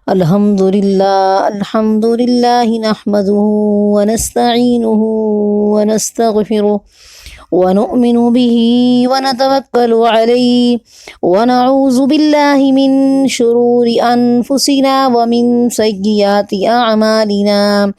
الحمد لله نحمده ونستعينه ونستغفره ونؤمن به ونتوكل عليه ونعوذ بالله من شرور أنفسنا ومن سيئات أعمالنا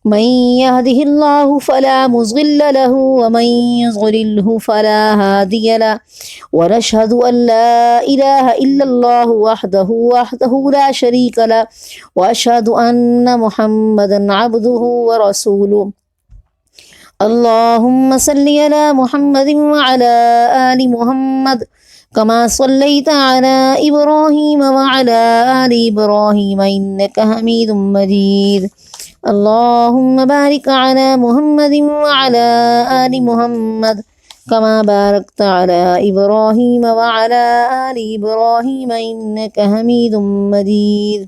من يهده الله فلا مضل له ومن يضلله فلا هادي له ونشهد أن لا إله إلا الله وحده لا شريك له وأشهد أن محمدا عبده ورسوله اللهم صل على محمد وعلى آل محمد كما صليت على إبراهيم وعلى آل إبراهيم إنك حميد مجيد اللهم بارك على محمد وعلى آل محمد كما باركت على إبراهيم وعلى آل إبراهيم إنك حميد مجيد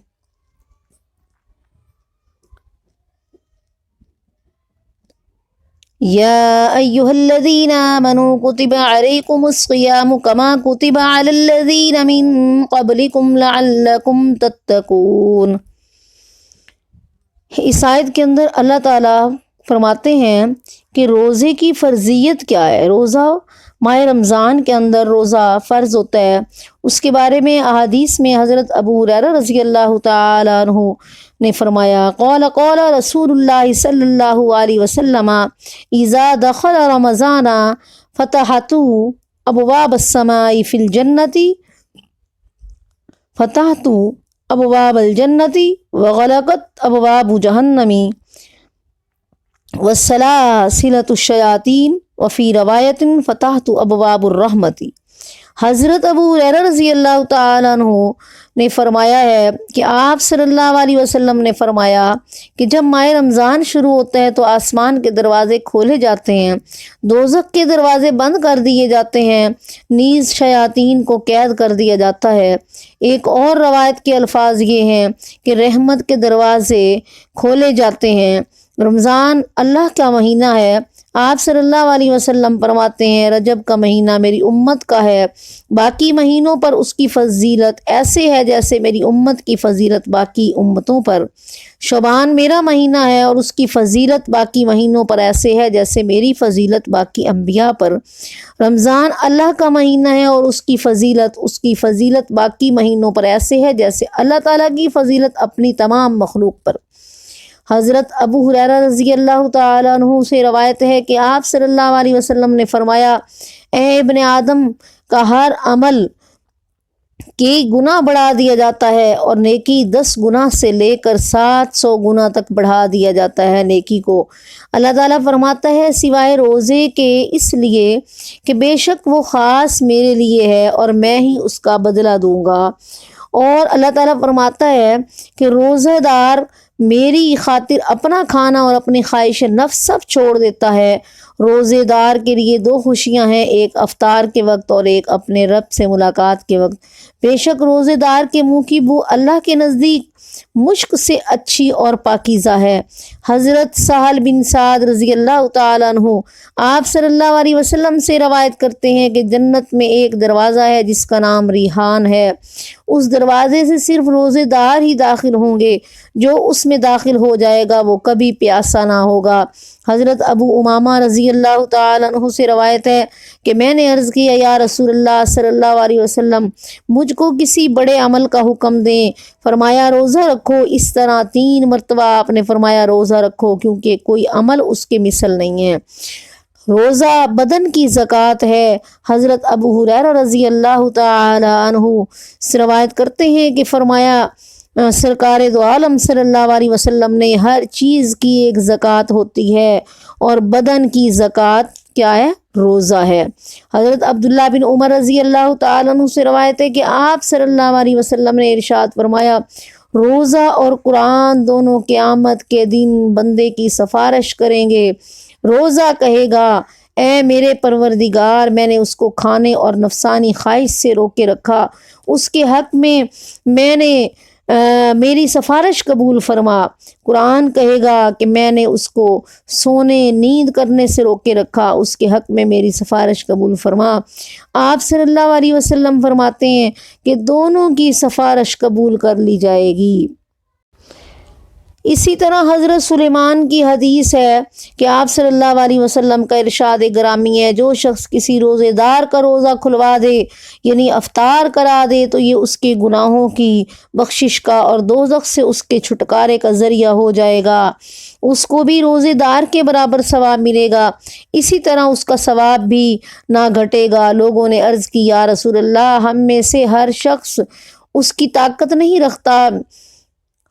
يا أيها الذين آمنوا كتب عليكم الصيام كما كتب على الذين من قبلكم لعلكم تتقون۔ اس آیت کے اندر اللہ تعالیٰ فرماتے ہیں کہ روزے کی فرضیت کیا ہے۔ روزہ ماہ رمضان کے اندر روزہ فرض ہوتا ہے۔ اس کے بارے میں احادیث میں حضرت ابو ہریرہ رضی اللہ تعالیٰ عنہ نے فرمایا قال رسول اللہ صلی اللہ علیہ وسلم اذا دخل رمضان فتحت ابواب السماء فی الجنت فتحت ابواب الجنت وغلقت ابواب جہنم وسلاسلۃ الشیاطین وفی روایت فتحت ابواب الرحمت۔ حضرت ابو ہریرہ رضی اللہ تعالیٰ عنہ نے فرمایا ہے کہ آپ صلی اللہ علیہ وسلم نے فرمایا کہ جب ماہ رمضان شروع ہوتا ہے تو آسمان کے دروازے کھولے جاتے ہیں، دوزخ کے دروازے بند کر دیے جاتے ہیں، نیز شیاطین کو قید کر دیا جاتا ہے۔ ایک اور روایت کے الفاظ یہ ہیں کہ رحمت کے دروازے کھولے جاتے ہیں۔ رمضان اللہ کا مہینہ ہے۔ آپ صلی اللہ علیہ وسلم فرماتے ہیں رجب کا مہینہ میری امت کا ہے، باقی مہینوں پر اس کی فضیلت ایسے ہے جیسے میری امت کی فضیلت باقی امتوں پر۔ شعبان میرا مہینہ ہے اور اس کی فضیلت باقی مہینوں پر ایسے ہے جیسے میری فضیلت باقی انبیاء پر۔ رمضان اللہ کا مہینہ ہے اور اس کی فضیلت باقی مہینوں پر ایسے ہے جیسے اللہ تعالیٰ کی فضیلت اپنی تمام مخلوق پر۔ حضرت ابو ہریرہ رضی اللہ تعالیٰ عنہ سے روایت ہے کہ آپ صلی اللہ علیہ وسلم نے فرمایا اے ابن آدم کا ہر عمل کے گناہ بڑھا دیا جاتا ہے اور نیکی 10 گنا سے لے کر 700 گنا تک بڑھا دیا جاتا ہے نیکی کو۔ اللہ تعالیٰ فرماتا ہے سوائے روزے کے اس لیے کہ بے شک وہ خاص میرے لیے ہے اور میں ہی اس کا بدلہ دوں گا۔ اور اللہ تعالیٰ فرماتا ہے کہ روزہ دار میری خاطر اپنا کھانا اور اپنی خواہش نفس سب چھوڑ دیتا ہے۔ روزے دار کے لیے 2 خوشیاں ہیں، ایک افطار کے وقت اور ایک اپنے رب سے ملاقات کے وقت۔ بے شک روزے دار کے منہ کی بو اللہ کے نزدیک مشک سے اچھی اور پاکیزہ ہے۔ حضرت سہل بن سعد رضی اللہ تعالیٰ عنہ آپ صلی اللہ علیہ وسلم سے روایت کرتے ہیں کہ جنت میں ایک دروازہ ہے جس کا نام ریحان ہے، اس دروازے سے صرف روزے دار ہی داخل ہوں گے، جو اس میں داخل ہو جائے گا وہ کبھی پیاسا نہ ہوگا۔ حضرت ابو امامہ رضی اللہ تعالیٰ عنہ سے روایت ہے کہ میں نے عرض کیا یا رسول اللہ صلی اللہ علیہ وسلم مجھ کو کسی بڑے عمل کا حکم دیں۔ فرمایا روزہ رکھو۔ اس طرح 3 مرتبہ آپ نے فرمایا روزہ رکھو کیونکہ کوئی عمل اس کے مثل نہیں ہے۔ روزہ بدن کی زکوٰۃ ہے۔ حضرت ابو ہریرہ رضی اللہ تعالی عنہ سے روایت کرتے ہیں کہ فرمایا سرکار دو عالم صلی اللہ علیہ وسلم نے ہر چیز کی ایک زکوٰۃ ہوتی ہے اور بدن کی زکوٰۃ کیا ہے؟ روزہ ہے۔ حضرت عبداللہ بن عمر رضی اللہ تعالیٰ عنہ سے روایت ہے کہ آپ صلی اللہ علیہ وسلم نے ارشاد فرمایا روزہ اور قرآن دونوں قیامت کے دن بندے کی سفارش کریں گے۔ روزہ کہے گا اے میرے پروردگار میں نے اس کو کھانے اور نفسانی خواہش سے روکے رکھا، اس کے حق میں نے میری سفارش قبول فرما۔ قرآن کہے گا کہ میں نے اس کو سونے نیند کرنے سے روکے رکھا، اس کے حق میں میری سفارش قبول فرما۔ آپ صلی اللہ علیہ وسلم فرماتے ہیں کہ دونوں کی سفارش قبول کر لی جائے گی۔ اسی طرح حضرت سلیمان کی حدیث ہے کہ آپ صلی اللہ علیہ وسلم کا ارشاد گرامی ہے، جو شخص کسی روزے دار کا روزہ کھلوا دے یعنی افطار کرا دے تو یہ اس کے گناہوں کی بخشش کا اور دوزخ سے اس کے چھٹکارے کا ذریعہ ہو جائے گا، اس کو بھی روزے دار کے برابر ثواب ملے گا، اسی طرح اس کا ثواب بھی نہ گھٹے گا۔ لوگوں نے عرض کی یا رسول اللہ، ہم میں سے ہر شخص اس کی طاقت نہیں رکھتا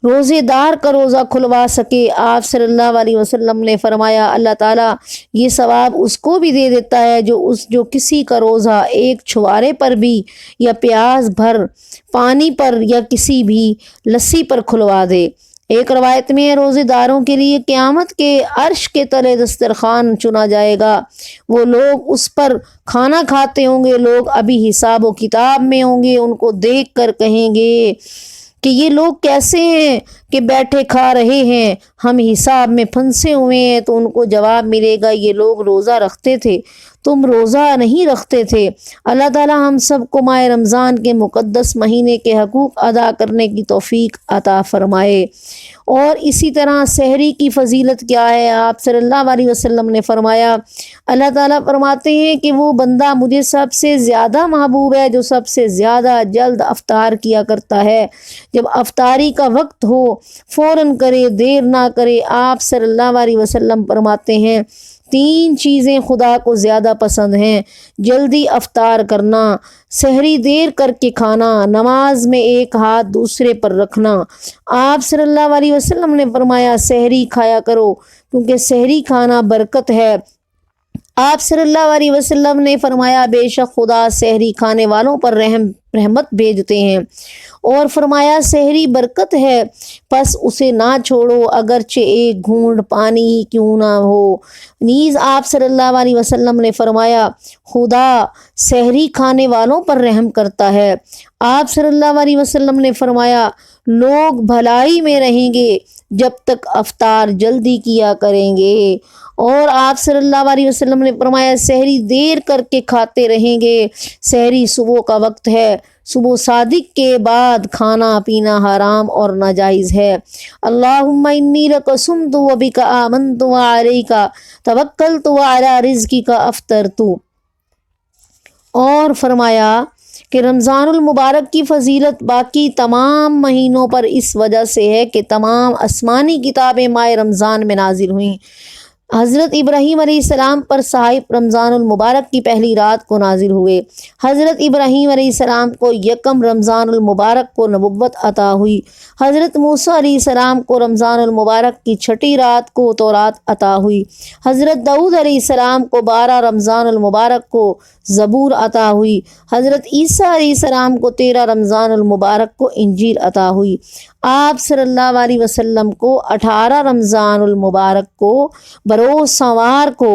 روزے دار کا روزہ کھلوا سکے۔ آپ صلی اللہ علیہ وسلم نے فرمایا اللہ تعالیٰ یہ ثواب اس کو بھی دے دیتا ہے جو کسی کا روزہ ایک چھوارے پر بھی یا پیاز بھر پانی پر یا کسی بھی لسی پر کھلوا دے۔ ایک روایت میں روزے داروں کے لیے قیامت کے عرش کے تلے دسترخوان چنا جائے گا، وہ لوگ اس پر کھانا کھاتے ہوں گے، لوگ ابھی حساب و کتاب میں ہوں گے، ان کو دیکھ کر کہیں گے کہ یہ لوگ کیسے ہیں کہ بیٹھے کھا رہے ہیں، ہم حساب میں پھنسے ہوئے ہیں۔ تو ان کو جواب ملے گا یہ لوگ روزہ رکھتے تھے، تم روزہ نہیں رکھتے تھے۔ اللہ تعالی ہم سب کو ماہ رمضان کے مقدس مہینے کے حقوق ادا کرنے کی توفیق عطا فرمائے۔ اور اسی طرح سحری کی فضیلت کیا ہے؟ آپ صلی اللہ علیہ وسلم نے فرمایا اللہ تعالیٰ فرماتے ہیں کہ وہ بندہ مجھے سب سے زیادہ محبوب ہے جو سب سے زیادہ جلد افطار کیا کرتا ہے۔ جب افطاری کا وقت ہو فوراً کرے، دیر نہ کرے۔ آپ صلی اللہ علیہ وسلم فرماتے ہیں 3 چیزیں خدا کو زیادہ پسند ہیں: جلدی افطار کرنا، سحری دیر کر کے کھانا، نماز میں ایک ہاتھ دوسرے پر رکھنا۔ آپ صلی اللہ علیہ وسلم نے فرمایا سحری کھایا کرو کیونکہ سحری کھانا برکت ہے۔ آپ صلی اللہ علیہ وسلم نے فرمایا بے شک خدا سحری کھانے والوں پر رحمت بھیجتے ہیں، اور فرمایا سحری برکت ہے پس اسے نہ چھوڑو اگرچہ ایک گھونٹ پانی ہی کیوں نہ ہو۔ نیز آپ صلی اللہ علیہ وسلم نے فرمایا خدا سحری کھانے والوں پر رحم کرتا ہے۔ آپ صلی اللہ علیہ وسلم نے فرمایا لوگ بھلائی میں رہیں گے جب تک افطار جلدی کیا کریں گے، اور آپ صلی اللہ علیہ وسلم نے فرمایا سحری دیر کر کے کھاتے رہیں گے۔ سحری صبح کا وقت ہے، صبح صادق کے بعد کھانا پینا حرام اور ناجائز ہے۔ اللہم انی لک صمت و بک آمنت و علیک توکلت و علی رزقک افطرت۔ اور فرمایا کہ رمضان المبارک کی فضیلت باقی تمام مہینوں پر اس وجہ سے ہے کہ تمام آسمانی کتابیں ماہ رمضان میں نازل ہوئیں۔ حضرت ابراہیم علیہ السلام پر صحائف رمضان المبارک کی پہلی رات کو نازل ہوئے۔ حضرت ابراہیم علیہ السلام کو یکم رمضان المبارک کو نبوت عطا ہوئی۔ حضرت موسیٰ علیہ السلام کو رمضان المبارک کی چھٹی رات کو تورات عطا ہوئی۔ حضرت داؤد علیہ السلام کو 12 رمضان المبارک کو زبور عطا ہوئی۔ حضرت عیسیٰ علیہ السلام کو 13 رمضان المبارک کو انجیل عطا ہوئی۔ آپ صلی اللہ علیہ وسلم کو 18 رمضان المبارک کو بروز سوار کو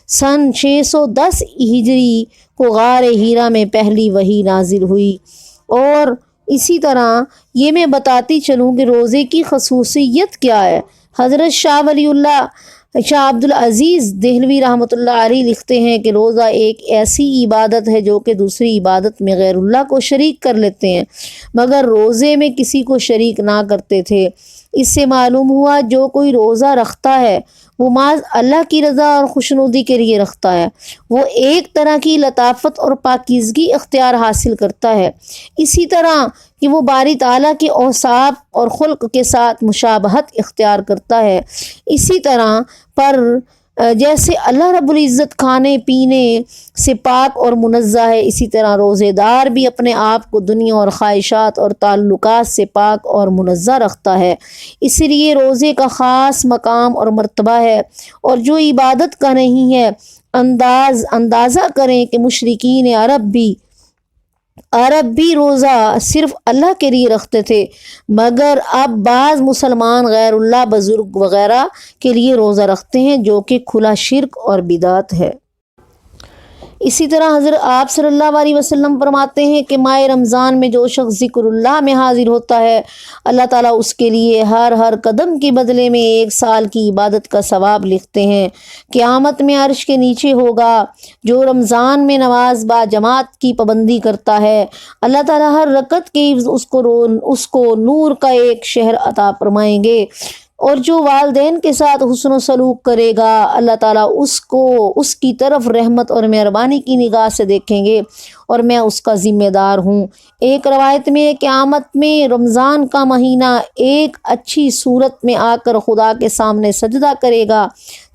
سن 610 ہجری کو غار ہیرا میں پہلی وحی نازل ہوئی۔ اور اسی طرح یہ میں بتاتی چلوں کہ روزے کی خصوصیت کیا ہے۔ حضرت شاہ عبد العزیز دہلوی رحمۃ اللہ علیہ لکھتے ہیں کہ روزہ ایک ایسی عبادت ہے جو کہ دوسری عبادت میں غیر اللہ کو شریک کر لیتے ہیں، مگر روزے میں کسی کو شریک نہ کرتے تھے۔ اس سے معلوم ہوا جو کوئی روزہ رکھتا ہے وہ محض اللہ کی رضا اور خوشنودی کے لیے رکھتا ہے، وہ ایک طرح کی لطافت اور پاکیزگی اختیار حاصل کرتا ہے، اسی طرح کہ وہ باری تعالیٰ کے اوصاف اور خلق کے ساتھ مشابہت اختیار کرتا ہے۔ اسی طرح پر جیسے اللہ رب العزت کھانے پینے سے پاک اور منزہ ہے، اسی طرح روزے دار بھی اپنے آپ کو دنیا اور خواہشات اور تعلقات سے پاک اور منزہ رکھتا ہے، اس لیے روزے کا خاص مقام اور مرتبہ ہے۔ اور جو عبادت کا نہیں ہے اندازہ کریں کہ مشرکین عرب بھی روزہ صرف اللہ کے لیے رکھتے تھے، مگر اب بعض مسلمان غیر اللہ بزرگ وغیرہ کے لیے روزہ رکھتے ہیں جو کہ کھلا شرک اور بدعت ہے۔ اسی طرح حضرت آپ صلی اللہ علیہ وسلم فرماتے ہیں کہ ماہ رمضان میں جو شخص ذکر اللہ میں حاضر ہوتا ہے اللہ تعالیٰ اس کے لیے ہر قدم کے بدلے میں 1 سال کی عبادت کا ثواب لکھتے ہیں۔ قیامت میں عرش کے نیچے ہوگا جو رمضان میں نماز با جماعت کی پابندی کرتا ہے، اللہ تعالیٰ ہر رکعت کے اس کو نور کا ایک شہر عطا فرمائیں گے، اور جو والدین کے ساتھ حسن و سلوک کرے گا اللہ تعالیٰ اس کی طرف رحمت اور مہربانی کی نگاہ سے دیکھیں گے اور میں اس کا ذمہ دار ہوں۔ ایک روایت میں قیامت میں رمضان کا مہینہ ایک اچھی صورت میں آ کر خدا کے سامنے سجدہ کرے گا،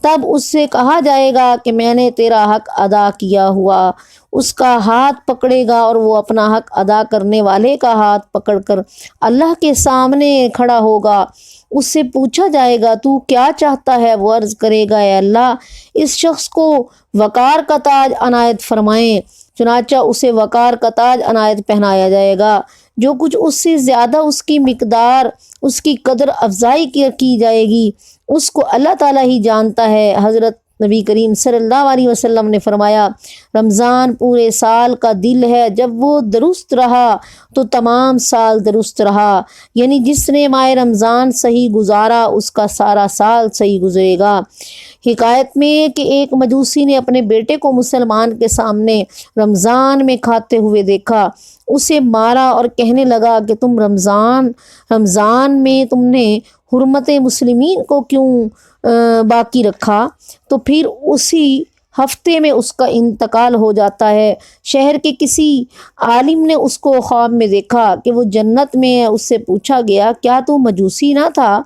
تب اس سے کہا جائے گا کہ میں نے تیرا حق ادا کیا ہوا۔ اس کا ہاتھ پکڑے گا اور وہ اپنا حق ادا کرنے والے کا ہاتھ پکڑ کر اللہ کے سامنے کھڑا ہوگا۔ اس سے پوچھا جائے گا تو کیا چاہتا ہے؟ وہ عرض کرے گا اے اللہ اس شخص کو وقار کا تاج عنایت فرمائیں۔ چنانچہ اسے وقار کا تاج عنایت پہنایا جائے گا، جو کچھ اس سے زیادہ اس کی مقدار اس کی قدر افزائی کی جائے گی اس کو اللہ تعالیٰ ہی جانتا ہے۔ حضرت نبی کریم صلی اللہ علیہ وسلم نے فرمایا رمضان پورے سال کا دل ہے، جب وہ درست رہا تو تمام سال درست رہا، یعنی جس نے ماہ رمضان صحیح گزارا اس کا سارا سال صحیح گزرے گا۔ حکایت میں کہ ایک مجوسی نے اپنے بیٹے کو مسلمان کے سامنے رمضان میں کھاتے ہوئے دیکھا، اسے مارا اور کہنے لگا کہ تم رمضان میں تم نے حرمت مسلمین کو کیوں باقی رکھا؟ تو پھر اسی ہفتے میں اس کا انتقال ہو جاتا ہے۔ شہر کے کسی عالم نے اس کو خواب میں دیکھا کہ وہ جنت میں ہے۔ اس سے پوچھا گیا کیا تو مجوسی نہ تھا؟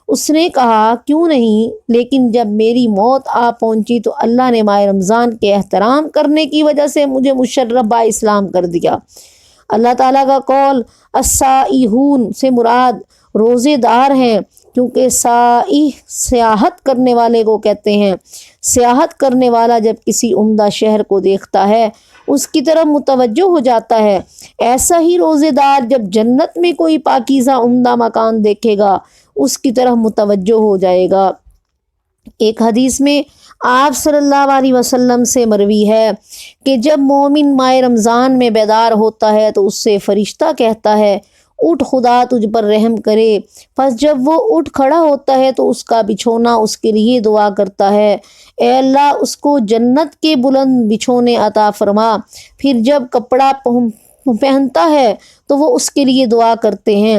اس نے کہا کیوں نہیں، لیکن جب میری موت آ پہنچی تو اللہ نے ماہ رمضان کے احترام کرنے کی وجہ سے مجھے مشرف با اسلام کر دیا۔ اللہ تعالیٰ کا قول السائحون سے مراد روزے دار ہیں، کیونکہ سائح سیاحت کرنے والے کو کہتے ہیں۔ سیاحت کرنے والا جب کسی عمدہ شہر کو دیکھتا ہے اس کی طرف متوجہ ہو جاتا ہے، ایسا ہی روزے دار جب جنت میں کوئی پاکیزہ عمدہ مکان دیکھے گا اس کی طرف متوجہ ہو جائے گا۔ ایک حدیث میں آپ صلی اللہ علیہ وسلم سے مروی ہے کہ جب مومن ماہ رمضان میں بیدار ہوتا ہے تو اس سے فرشتہ کہتا ہے اٹھ خدا تجھ پر رحم کرے، پس جب وہ اٹھ کھڑا ہوتا ہے تو اس کا بچھونا اس کے لیے دعا کرتا ہے اے اللہ اس کو جنت کے بلند بچھونے عطا فرما۔ پھر جب کپڑا پہنتا ہے تو وہ اس کے لیے دعا کرتے ہیں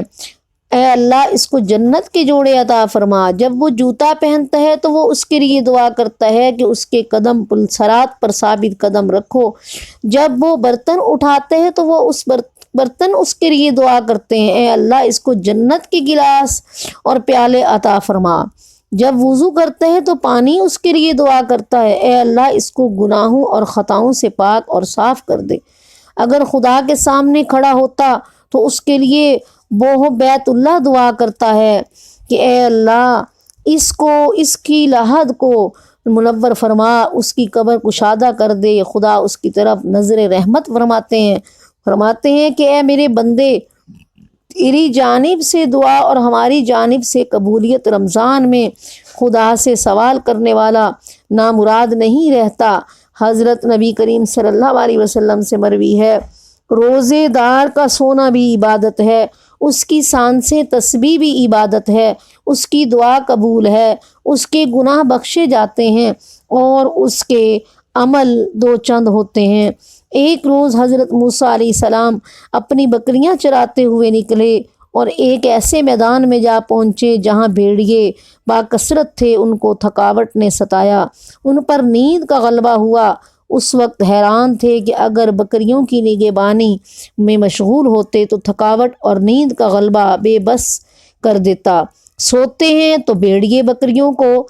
اے اللہ اس کو جنت کے جوڑے عطا فرما۔ جب وہ جوتا پہنتا ہے تو وہ اس کے لیے دعا کرتا ہے کہ اس کے قدم پل صراط پر ثابت قدم رکھو۔ جب وہ برتن اٹھاتے ہیں تو وہ برتن اس کے لیے دعا کرتے ہیں اے اللہ اس کو جنت کے گلاس اور پیالے عطا فرما۔ جب وضو کرتے ہیں تو پانی اس کے لیے دعا کرتا ہے اے اللہ اس کو گناہوں اور خطاؤں سے پاک اور صاف کر دے۔ اگر خدا کے سامنے کھڑا ہوتا تو اس کے لیے وہ بیت اللہ دعا کرتا ہے کہ اے اللہ اس کی لحد کو منور فرما، اس کی قبر کشادہ کر دے۔ خدا اس کی طرف نظر رحمت فرماتے ہیں کہ اے میرے بندے تیری جانب سے دعا اور ہماری جانب سے قبولیت رمضان میں خدا سے سوال کرنے والا نامراد نہیں رہتا۔ حضرت نبی کریم صلی اللہ علیہ وسلم سے مروی ہے روزے دار کا سونا بھی عبادت ہے، اس کی سانسیں تسبیح بھی عبادت ہے، اس کی دعا قبول ہے، اس کے گناہ بخشے جاتے ہیں اور اس کے عمل دو چند ہوتے ہیں۔ ایک روز حضرت موسیٰ علیہ السلام اپنی بکریاں چراتے ہوئے نکلے اور ایک ایسے میدان میں جا پہنچے جہاں بھیڑیے باکثرت تھے۔ ان کو تھکاوٹ نے ستایا، ان پر نیند کا غلبہ ہوا۔ اس وقت حیران تھے کہ اگر بکریوں کی نگہبانی میں مشغول ہوتے تو تھکاوٹ اور نیند کا غلبہ بے بس کر دیتا۔ سوتے ہیں تو بھیڑیے بکریوں کو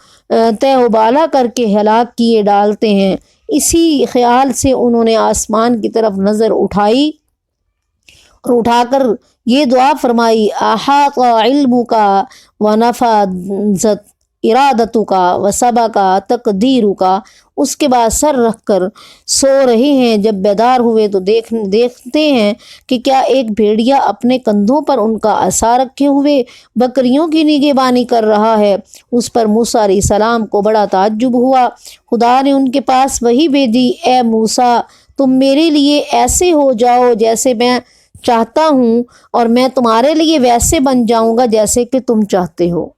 تہ و بالا کر کے ہلاک کیے ڈالتے ہیں۔ اسی خیال سے انہوں نے آسمان کی طرف نظر اٹھائی اور اٹھا کر یہ دعا فرمائی احاط علمک ونفذت ارادتو کا و سبا کا تقدیرو کا، اس کے بعد سر رکھ کر سو رہے ہیں۔ جب بیدار ہوئے تو دیکھتے ہیں کہ کیا ایک بھیڑیا اپنے کندھوں پر ان کا عصا رکھے ہوئے بکریوں کی نگہبانی کر رہا ہے۔ اس پر موسیٰ علیہ السلام کو بڑا تعجب ہوا۔ خدا نے ان کے پاس وحی بھیجی، اے موسیٰ، تم میرے لیے ایسے ہو جاؤ جیسے میں چاہتا ہوں، اور میں تمہارے لیے ویسے بن جاؤں گا جیسے کہ تم چاہتے ہو۔